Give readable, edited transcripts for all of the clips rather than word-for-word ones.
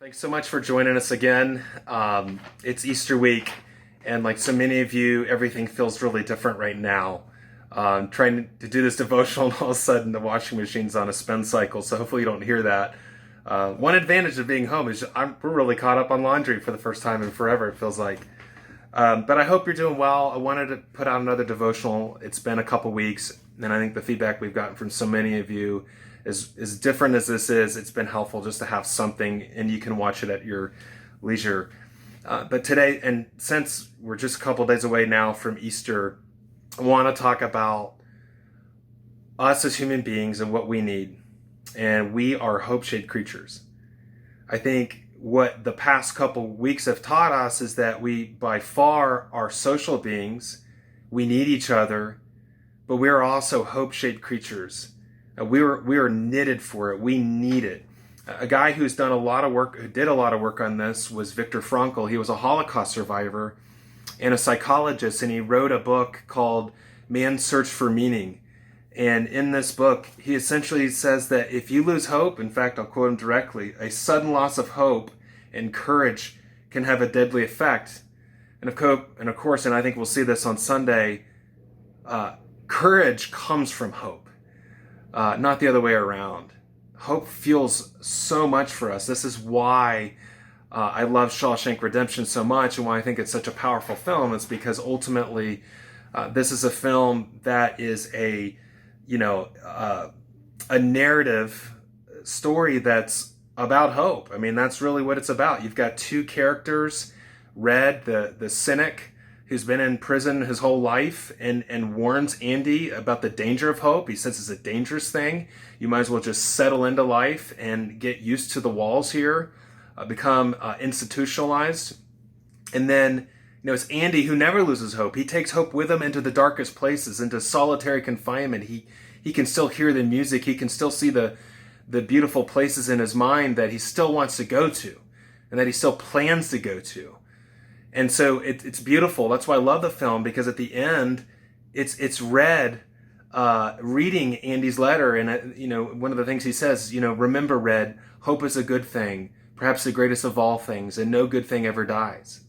Thanks so much for joining us again. It's Easter week, and like so many of you, everything feels really different right now. Trying to do this devotional, and all of a sudden the washing machine's on a spin cycle, so hopefully you don't hear that. One advantage of being home is we're really caught up on laundry for the first time in forever, it feels like. But I hope you're doing well. I wanted to put out another devotional. It's been a couple weeks, and I think the feedback we've gotten from so many of you is as different as this is. It's been helpful just to have something, and you can watch it at your leisure. But today, and since we're just a couple days away now from Easter, I want to talk about us as human beings and what we need. And we are hope-shaped creatures. I think what the past couple weeks have taught us is that we, by far, are social beings. We need each other, but we are also hope-shaped creatures. We are knitted for it. We need it. A guy who did a lot of work on this was Viktor Frankl. He was a Holocaust survivor and a psychologist, and he wrote a book called Man's Search for Meaning. And in this book, he essentially says that if you lose hope, in fact, I'll quote him directly, a sudden loss of hope and courage can have a deadly effect. And of course, and I think we'll see this on Sunday, courage comes from hope. Not the other way around. Hope fuels so much for us. This is why I love Shawshank Redemption so much, and why I think it's such a powerful film. It's because ultimately, this is a film that is a narrative story that's about hope. I mean, that's really what it's about. You've got two characters, Red, the cynic, who's been in prison his whole life and warns Andy about the danger of hope. He says it's a dangerous thing. You might as well just settle into life and get used to the walls here, become institutionalized. And then, it's Andy who never loses hope. He takes hope with him into the darkest places, into solitary confinement. He can still hear the music. He can still see the beautiful places in his mind that he still wants to go to and that he still plans to go to. And so it's beautiful. That's why I love the film, because at the end, it's Red reading Andy's letter, and one of the things he says, remember, Red, hope is a good thing, perhaps the greatest of all things, and no good thing ever dies.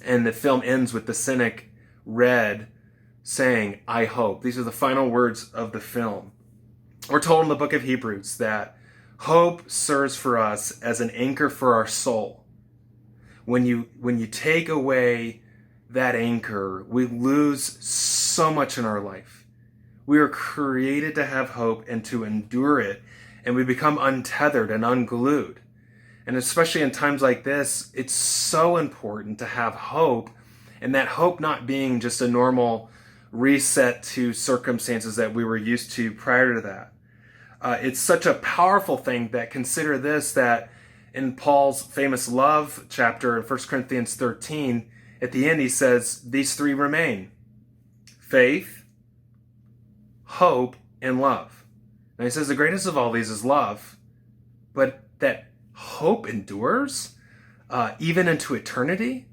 And the film ends with the cynic Red saying, I hope. These are the final words of the film. We're told in the book of Hebrews that hope serves for us as an anchor for our soul. When you take away that anchor, we lose so much in our life. We are created to have hope and to endure it, and we become untethered and unglued. And especially in times like this, it's so important to have hope, and that hope not being just a normal reset to circumstances that we were used to prior to that. It's such a powerful thing that, consider this, that in Paul's famous love chapter in 1 Corinthians 13, at the end he says, these three remain: faith, hope, and love. And he says the greatest of all these is love, but that hope endures even into eternity.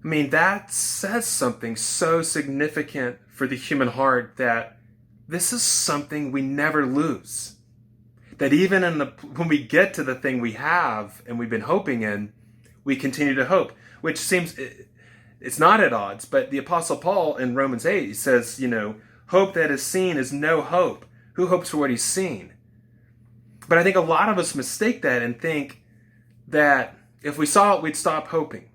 I mean, that says something so significant for the human heart, that this is something we never lose. That even when we get to the thing we have and we've been hoping in, we continue to hope, which seems, it's not at odds. But the Apostle Paul in Romans 8, he says, hope that is seen is no hope. Who hopes for what he's seen? But I think a lot of us mistake that and think that if we saw it, we'd stop hoping.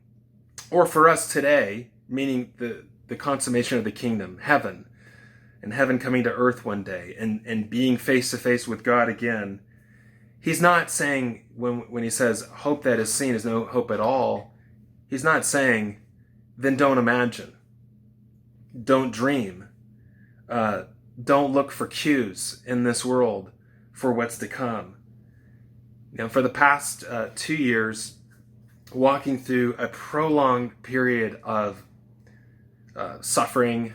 Or for us today, meaning the consummation of the kingdom, heaven, and heaven coming to earth one day, and being face to face with God again. He's not saying, when he says hope that is seen is no hope at all, he's not saying, then don't imagine, don't dream, don't look for cues in this world for what's to come. For the past 2 years, walking through a prolonged period of suffering,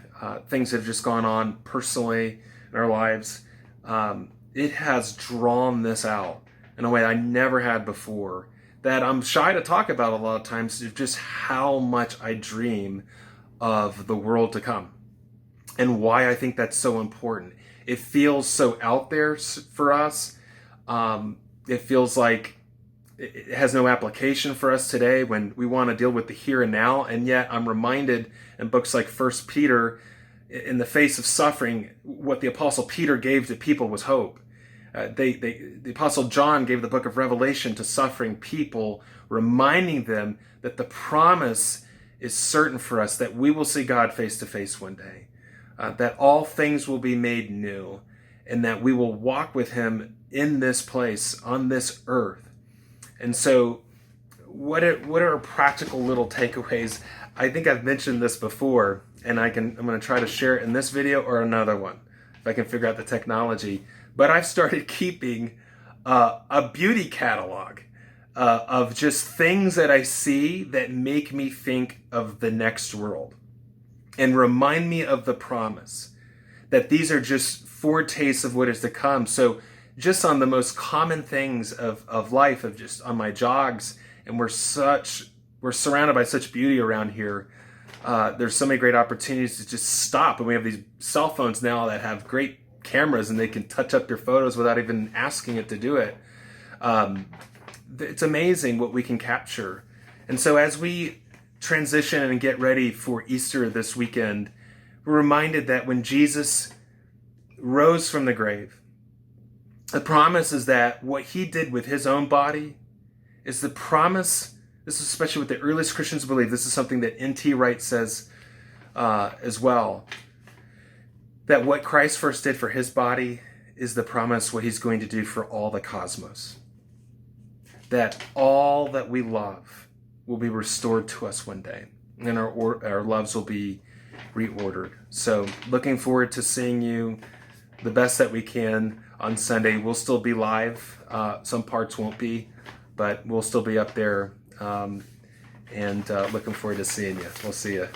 things have just gone on personally in our lives. It has drawn this out in a way I never had before, that I'm shy to talk about a lot of times, just how much I dream of the world to come and why I think that's so important. It feels so out there for us. It feels like it has no application for us today when we want to deal with the here and now. And yet I'm reminded in books like First Peter, in the face of suffering, what the Apostle Peter gave to people was hope. The Apostle John gave the book of Revelation to suffering people, reminding them that the promise is certain for us, that we will see God face to face one day, that all things will be made new, and that we will walk with him in this place, on this earth. And so what are practical little takeaways? I think I've mentioned this before, and I'm going to try to share it in this video or another one, if I can figure out the technology. But I've started keeping a beauty catalog of just things that I see that make me think of the next world and remind me of the promise, that these are just foretastes of what is to come. So just on the most common things of life, of just on my jogs, and we're surrounded by such beauty around here. There's so many great opportunities to just stop, and we have these cell phones now that have great cameras, and they can touch up your photos without even asking it to do it. It's amazing what we can capture. And so as we transition and get ready for Easter this weekend, we're reminded that when Jesus rose from the grave, the promise is that what he did with his own body is the promise. This is especially what the earliest Christians believe. This is something that N.T. Wright says as well, that what Christ first did for his body is the promise what he's going to do for all the cosmos. That all that we love will be restored to us one day, and our loves will be reordered. So looking forward to seeing you the best that we can on Sunday. We'll still be live. Some parts won't be, but we'll still be up there. And looking forward to seeing you. We'll see you.